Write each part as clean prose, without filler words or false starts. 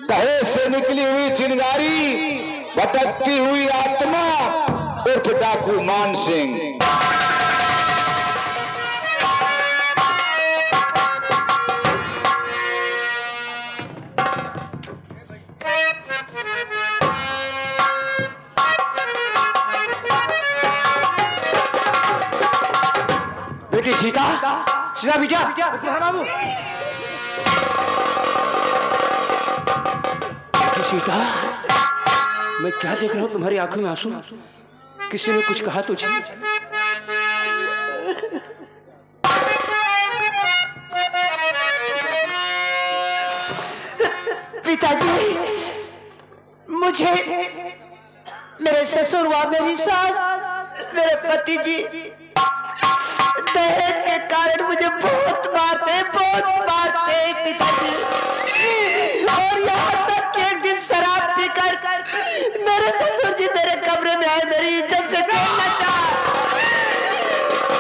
दहेज से निकली हुई चिंगारी, भटकती हुई आत्मा उर्फ डाकू मान सिंह। बेटी सीता, सीता बेटा, बाबू। बेटी सीता, मैं क्या देख रहा हूँ तुम्हारी आंखों में आंसू? किसी ने कुछ कहा तुझे? पिताजी, मुझे मेरे ससुर व मेरी सास, मेरे पति जी दहेज के कारण मुझे बहुत मारते पिताजी। और यहाँ तक कि एक दिन शराब पीकर मेरे ससुर जी मेरे कमरे में आए, मेरी इज्जत से खेलना चाहा।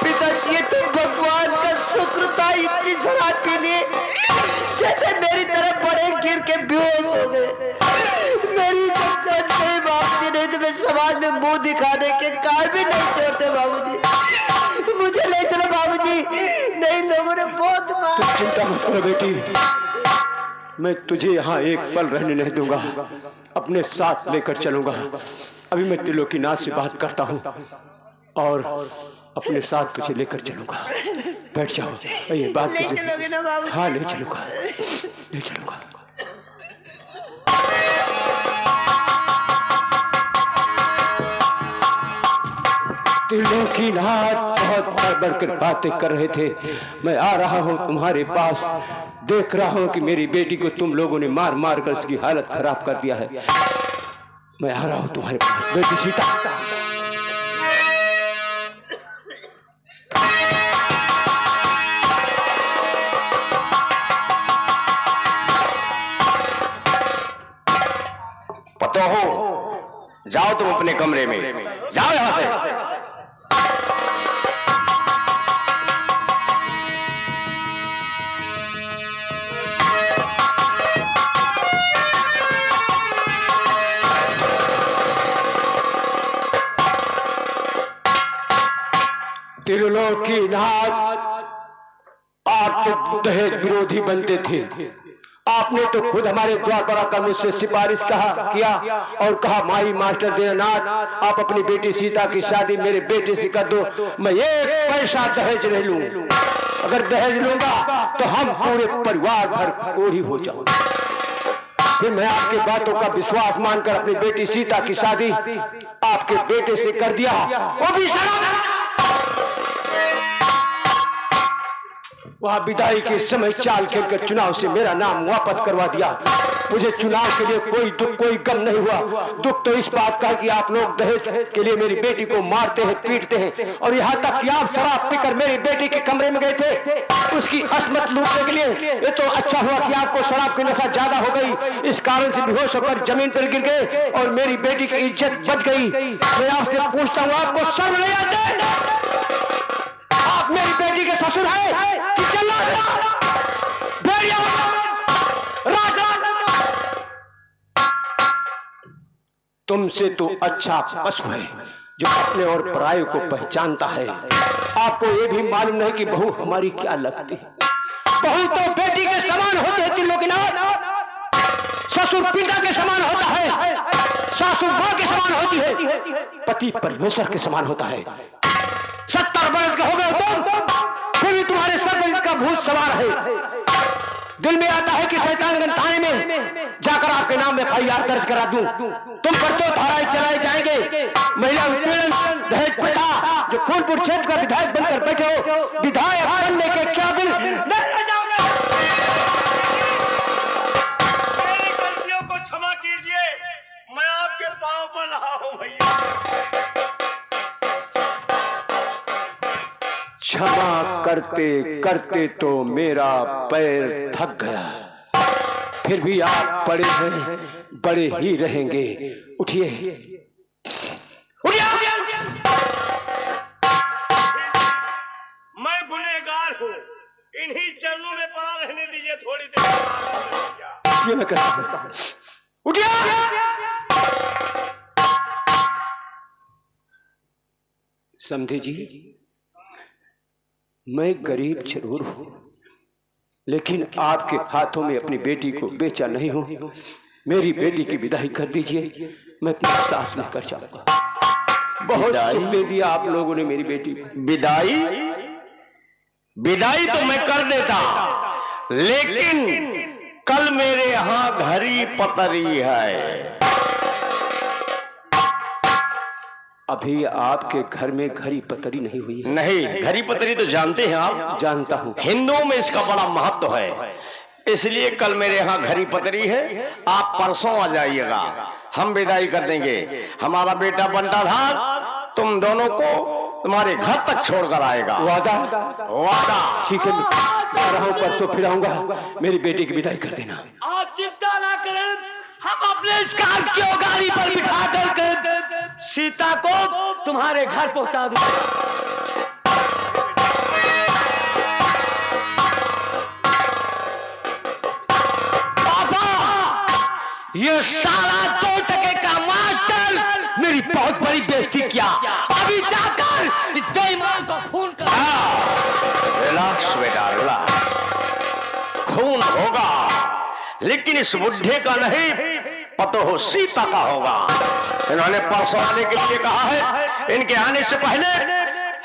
पिताजी, ये तो भगवान का शुक्र था, इतनी शराब पी ली जैसे मेरी तरफ बड़े गिर के बेहोश हो गए। मेरी इज्जत बच गई बाबूजी, नहीं तो मैं समाज में मुंह दिखाने के काबिल नहीं छोड़ते बाबूजी। मुझे ले चलो बाबूजी, नहीं लोगों ने बहुत मारा। तुम चिंता मत करो बेटी, मैं तुझे यहाँ एक पल रहने नहीं दूंगा, अपने साथ लेकर चलूंगा। अभी मैं त्रिलोकीनाथ से बात करता हूँ और अपने साथ तुझे लेकर चलूंगा। बैठ जाओ, ये बात ले चलोगे ना बाबूजी? हाँ, ले चलूंगा, ले चलूंगा। त्रिलोकीनाथ बहुत बढ़कर बातें कर रहे थे। मैं आ रहा हूँ तुम्हारे पास, देख रहा हूँ कि मेरी बेटी को तुम लोगों ने मार मार कर उसकी हालत खराब कर दिया है। मैं आ रहा हूँ तुम्हारे पास बेटी सीता। पतो हो, जाओ तुम अपने कमरे में, जाओ यहां से। त्रिलोकीनाथ, आप तो दहेज विरोधी बनते थे। आपने तो खुद हमारे द्वार आकर मुझसे सिफारिश किया और कहा, माई मास्टर दीनानाथ, आप अपनी बेटी सीता की शादी मेरे बेटे से कर दो, मैं एक पैसा दहेज नहीं लूं। अगर दहेज लूंगा तो हम पूरे परिवार भर कोढ़ी हो जाऊंगा। फिर मैं आपकी बातों का विश्वास मानकर अपनी बेटी सीता की शादी आपके बेटे से कर दिया, वो भी वहां विदाई के समय चाल खेलकर चुनाव से मेरा नाम वापस करवा दिया। मुझे चुनाव के लिए कोई दुख कोई गम नहीं हुआ। दुख तो इस बात का कि आप लोग दहेज के लिए मेरी बेटी को मारते हैं, पीटते हैं, और यहाँ तक कि आप शराब पीकर मेरी बेटी के कमरे में गए थे उसकी असमत लूटने के लिए। ये तो अच्छा हुआ कि आपको शराब की नशा ज्यादा हो गई, इस कारण से बेहोश होकर जमीन पर गिर गए और मेरी बेटी की इज्जत बच गई। मैं आपसे पूछता हूँ, आपको शर्म नहीं आती? आप मेरी बेटी के ससुर हैं कि तुमसे तो अच्छा पशु है जो अपने और पराये को पहचानता है। आपको ये भी मालूम नहीं कि बहू हमारी क्या लगती है। बहू तो बेटी के समान होती है त्रिलोकीनाथ, ससुर पिता के समान होता है, सासुर मां के समान होती है, पति परमेश्वर के समान होता है। 70 वर्ष के हो गए तुम, फिर भी तुम्हारे सर पर इसका भूत सवार है। दिल में आता है कि शैतानगंज थाने में जाकर आपके नाम में FIR दर्ज करा दूं। तुम पर तो धाराएं चलाए जाएंगे। महिला उत्पीड़न, दहेज प्रथा, जो फूलपुर क्षेत्र का विधायक बनकर बैठे हो, विधायक बनने के क्या बिल मेरी गलतियों को क्षमा कीजिए, मैं आपके पांव पर रहा हूं भैया। क्षमा करते करते तो मेरा पैर थक गया, फिर भी आप बड़े हैं, बड़े ही रहेंगे। उठिए, मैं गुनहगार हूँ, इन्हीं चरणों में पड़ा रहने दीजिए थोड़ी देर। उठिए, मैं कहता हूं, उठिए। समझे जी, मैं गरीब जरूर हूं, लेकिन आपके हाथों में अपनी बेटी को बेचा नहीं हूं। मेरी बेटी की विदाई कर दीजिए, मैं अपने साथ लेकर जाऊंगा। बहुत सुख दे दिया आप लोगों ने मेरी बेटी। विदाई विदाई तो मैं कर देता, लेकिन कल मेरे यहाँ घड़ी पतरी है। अभी आपके घर में घड़ी पतरी नहीं हुई है? नहीं, घड़ी पतरी तो जानते हैं आप। जानता हूं। हिंदुओं में इसका बड़ा महत्व है, इसलिए कल मेरे यहाँ घड़ी पतरी है। आप परसों आ जाइएगा, हम विदाई कर देंगे। हमारा बेटा बंटाधार तुम दोनों को तुम्हारे घर तक छोड़कर आएगा। वादा? वादा। ठीक है, मैं आ रहा हूं, परसों फिर आऊंगा। मेरी बेटी की विदाई कर देना। आप चिंता ना करें, हम अपने स्कॉर्पियो गाड़ी पर बिठा कर सीता को तुम्हारे घर पहुंचा दूंगा। ये साला 2 टके का मास्टर मेरी बहुत बड़ी बेइज्जती किया। अभी जाकर इस बेईमान को खून कर। रिलैक्स बेटा, रिलैक्स। खून होगा, लेकिन इस बुढ़े का नहीं, पतो हो सीता का होगा। इन्होंने परसों आने के लिए कहा है। इनके आने से पहले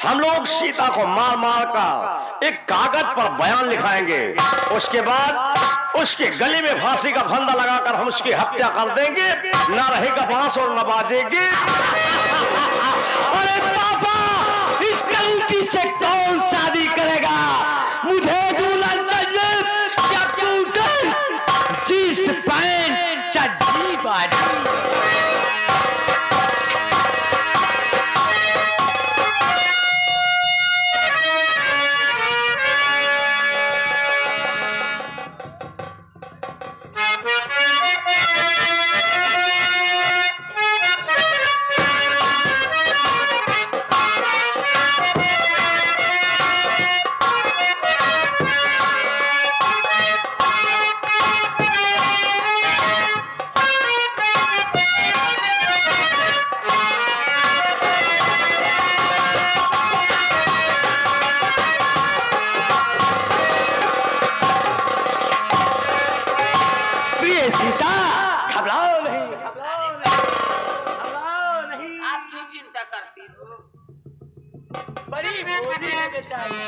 हम लोग सीता को मार मार कर एक कागज पर बयान लिखाएंगे। उसके बाद उसके गले में फांसी का फंदा लगाकर हम उसकी हत्या कर देंगे। ना रहेगा बांस और न बाजेगी। अरे पापा, इस कलंकी से कौन शादी करेगा? मुझे दुल्हन चाहिए, कंप्यूटर, जींस पैंट, चड्डी बाड़ी।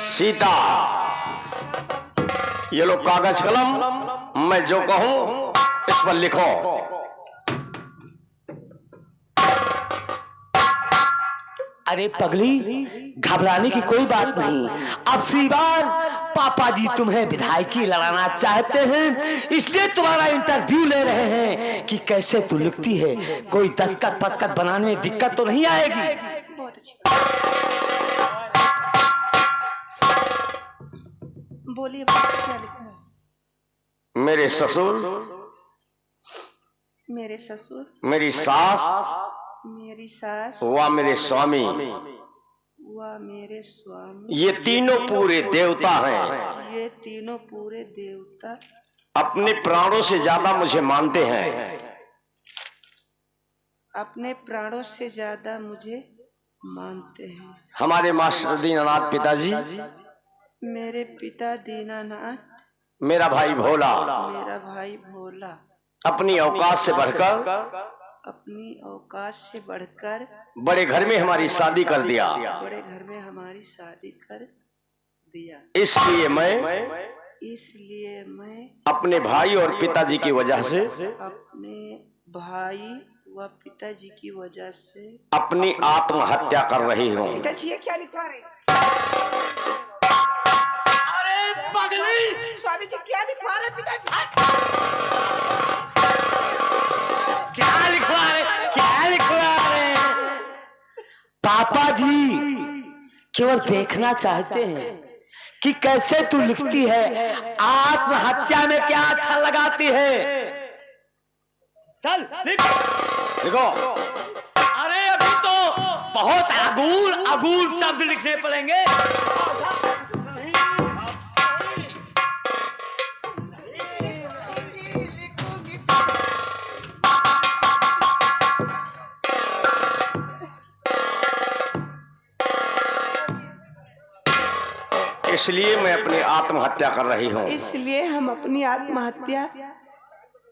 सीता, ये लो कागज कलम, मैं जो कहूं इस पर लिखो। अरे पगली, घबराने की कोई बात नहीं। अब सी बार पापा जी तुम्हें विधायकी लड़ाना चाहते हैं, इसलिए तुम्हारा इंटरव्यू ले रहे हैं कि कैसे तू लिखती है। कोई दस्तखत पतखत बनाने में दिक्कत तो नहीं आएगी? बहुत अच्छी। बोलिए, क्या लिखना है? मेरे ससुर, मेरे ससुर, मेरी सास, मेरी सास व मेरे स्वामी, व मेरे स्वामी, ये तीनों पूरे देवता हैं। ये तीनों पूरे देवता अपने प्राणों से ज्यादा मुझे मानते हैं। अपने प्राणों से ज्यादा मुझे मानते हैं। हमारे मास्टर दीनानाथ पिताजी, मेरे पिता दीनानाथ, मेरा भाई भोला, मेरा भाई भोला अपनी औकात से बढ़कर, अपनी औकात से बढ़कर बड़े घर में हमारी शादी कर दिया। बड़े घर में हमारी शादी कर दिया। इसलिए मैं अपने भाई और पिताजी की वजह से, अपने भाई व पिताजी की वजह से अपनी आत्महत्या कर रही हूँ। पिताजी ये क्या लिखवा रहे? अरे पगली, स्वामी जी क्या लिखवा रहे पिताजी? क्या लिखवा रहे? क्या लिखवा रहे? पापा जी केवल देखना चाहते हैं कि कैसे तू लिखती है, आत्महत्या में क्या अच्छा लगाती है। चल देखो, अरे अभी तो बहुत अगूल शब्द लिखने पड़ेंगे। लिखो इसलिए मैं अपनी आत्महत्या कर रही हूँ। इसलिए हम अपनी आत्महत्या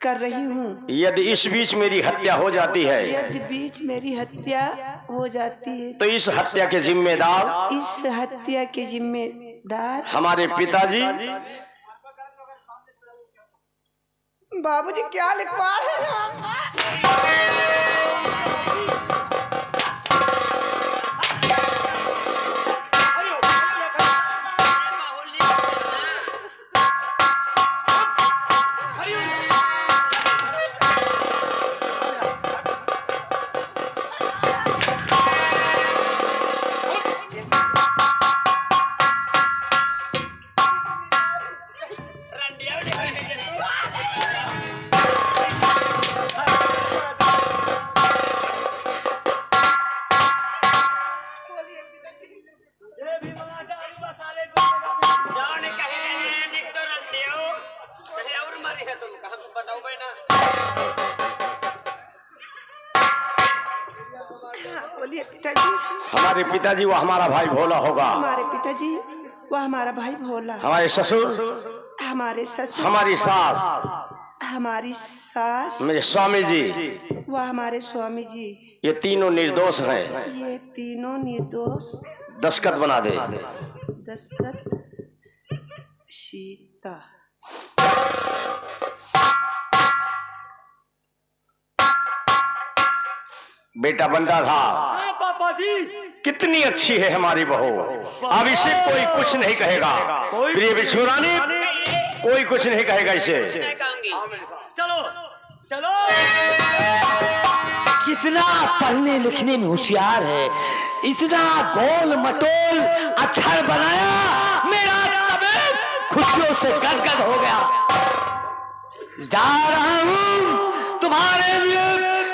कर रही हूँ। यदि इस बीच मेरी हत्या हो जाती है, यदि बीच मेरी हत्या हो जाती है, तो इस हत्या के जिम्मेदार इस हत्या के जिम्मेदार हमारे पिताजी। बाबूजी क्या लिखवा रहे हैं? बोलिए पिताजी। हमारे पिताजी वो हमारा भाई भोला होगा। हमारे पिताजी वह हमारा भाई भोला। हमारे ससुर, हमारे ससुर, हमारी सास, हमारी सास, मेरे स्वामी जी, वह हमारे स्वामी जी, ये तीनों निर्दोष हैं। ये तीनों निर्दोष। दस्तखत बना दे। दस्तखत सीता। बेटा बंदा था। पापा जी कितनी अच्छी है हमारी बहू। अब इसे कोई कुछ नहीं कहेगा। प्रिय बिछुरानी, कोई कुछ नहीं कहेगा इसे। चलो चलो। कितना पढ़ने लिखने में होशियार है, इतना गोल मटोल अक्षर बनाया, मेरा तबीयत खुशियों से गदगद हो गया। जा रहा हूँ तुम्हारे लिए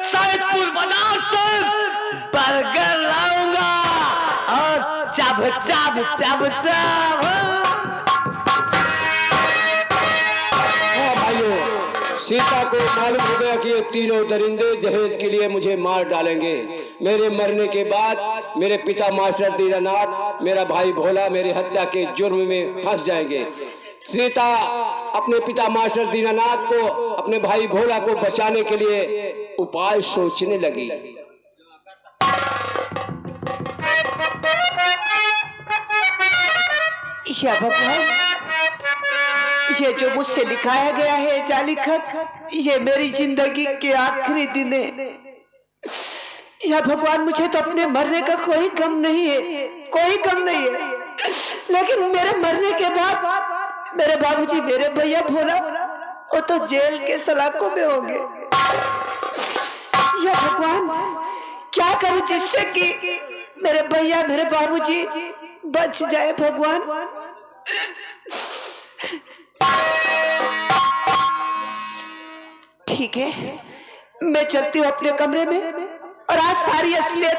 सैदपुर बाजार से बर्गर लाऊंगा और चब चब चब चब। सीता को मालूम हो गया कि ये तीनों दरिंदे जहेज के लिए मुझे मार डालेंगे। मेरे मरने के बाद मेरे पिता मास्टर दीनानाथ, मेरा भाई भोला मेरी हत्या के जुर्म में फंस जाएंगे। सीता अपने पिता मास्टर दीनानाथ को, अपने भाई भोला को बचाने के लिए उपाय सोचने लगी। या भगवान, ये जो मुझसे लिखाया गया है जाली खत, ये मेरी जिंदगी के आखिरी दिन है। या भगवान, मुझे तो अपने मरने का कोई गम नहीं है, कोई गम नहीं है, लेकिन मेरे मरने के बाद मेरे बाबूजी, मेरे भैया भोला, वो तो जेल के सलाखों में होंगे। या भगवान, क्या करूं जिससे कि मेरे भैया, मेरे बाबूजी बच जाए भगवान। ठीक है, मैं चलती हूँ अपने कमरे में और आज सारी असलियत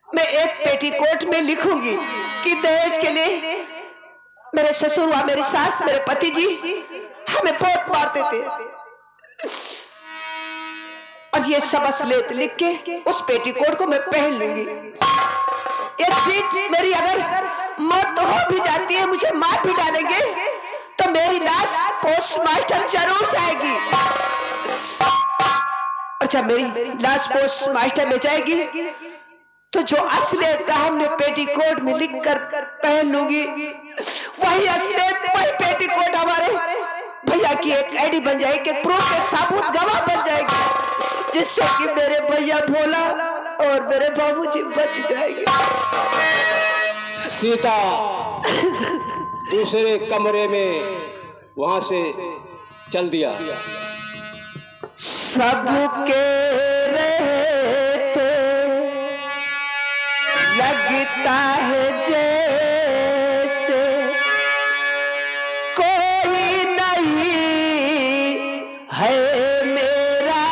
मैं एक पेटीकोट में लिखूंगी कि दहेज के लिए मेरे ससुर व मेरी सास, मेरे पति जी हमें बहुत मारते थे। और ये सब असलियत लिख के उस पेटीकोट को मैं पहन लूंगी। एक बीच मेरी अगर मौत हो भी जाती है, मुझे मार भी डालेंगे, तो मेरी लाश पोस्टमार्टम जरूर जाएगी। अच्छा, मेरी लाश पोस्टमार्टम में जाएगी तो जो असलियत का हमने पेटीकोट में लिख कर पहन लूंगी, वही असलियत, वही पेटीकोट हमारे भैया की एक आईडी बन जाएगी, एक प्रूफ, एक साबुत गवाह बन जाएगी, जिससे कि मेरे भैया भोला और मेरे बाबूजी बच जाएंगे। सीता दूसरे कमरे में वहां से चल दिया। सबके रहते लगता है जैसे कोई नहीं है मेरा,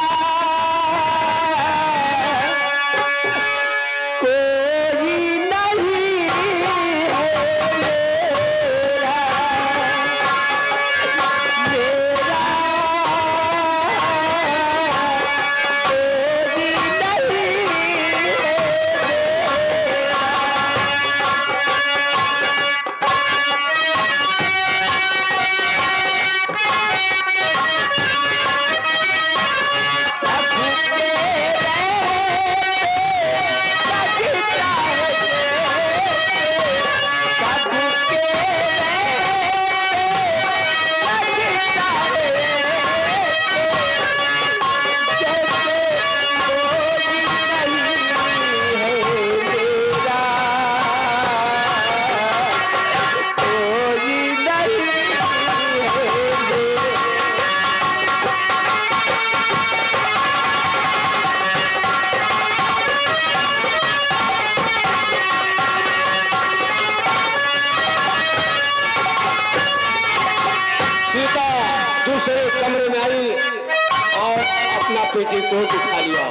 कोई नहीं है मेरा, मेरा कोई नहीं है मेरा। अपना पेटीकोट उठा लिया,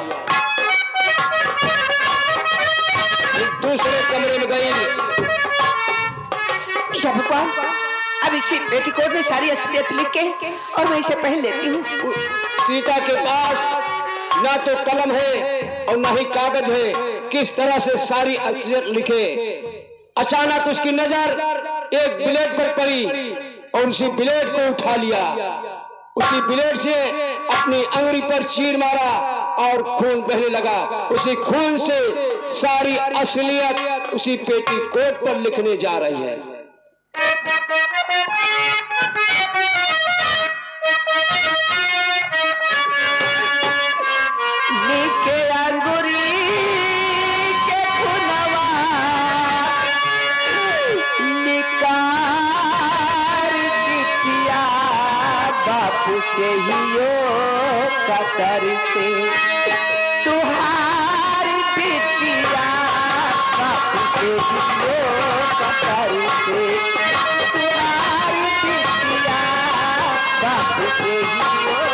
दूसरे कमरे में गई। या भगवान, अब इसी पेटीकोट में सारी असलियत लिख के और मैं इसे पहन लेती हूँ। सीता के पास ना तो कलम है और ना ही कागज है, किस तरह से सारी असलियत लिखे। अचानक उसकी नजर एक ब्लेड पर पड़ी और उसी ब्लेड को उठा लिया। उसी ब्लेड से अपनी अंगुली पर चीर मारा और खून बहने लगा। उसी खून से सारी असलियत उसी पेटीकोट पर लिखने जा रही है। लिखे अंगुरी के खुनवा निकार दिया बापू से ही यो कतर से तुहारी बिटिया बापू से ही यो कतर से तुहारी बिटिया बापू से ही यो।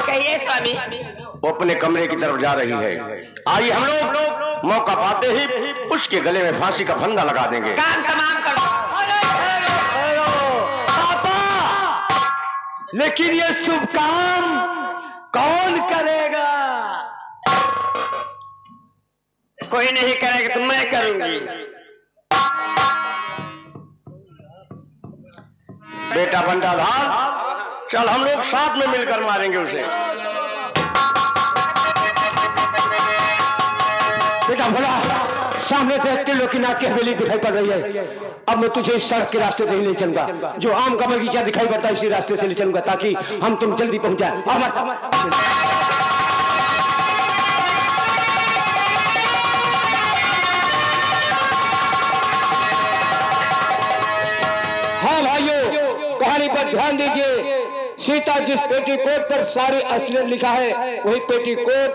कहिए स्वामी। वो अपने कमरे की तरफ जा रही है। आइए हम लोग मौका पाते ही उसके गले में फांसी का फंदा लगा देंगे। काम तमाम कर दो। पापा, लेकिन ये शुभ काम कौन करेगा? कोई नहीं करेगा तो मैं करूंगी। बेटा बंटाधार, चल हम लोग साथ में मिलकर मारेंगे उसे। बेटा भला, सामने देखते लोग की नाक की हवेली दिखाई पड़ रही है। अब मैं तुझे इस सड़क के रास्ते से ही ले चलूंगा, जो आम का बगीचा दिखाई पड़ता है इसी रास्ते से ले चलूंगा, ताकि हम तुम जल्दी पहुंच जाए। हाँ भाइयों, कहानी पर ध्यान दीजिए। सीता जिस पेटीकोट पर सारी असलियत लिखा है, वही पेटीकोट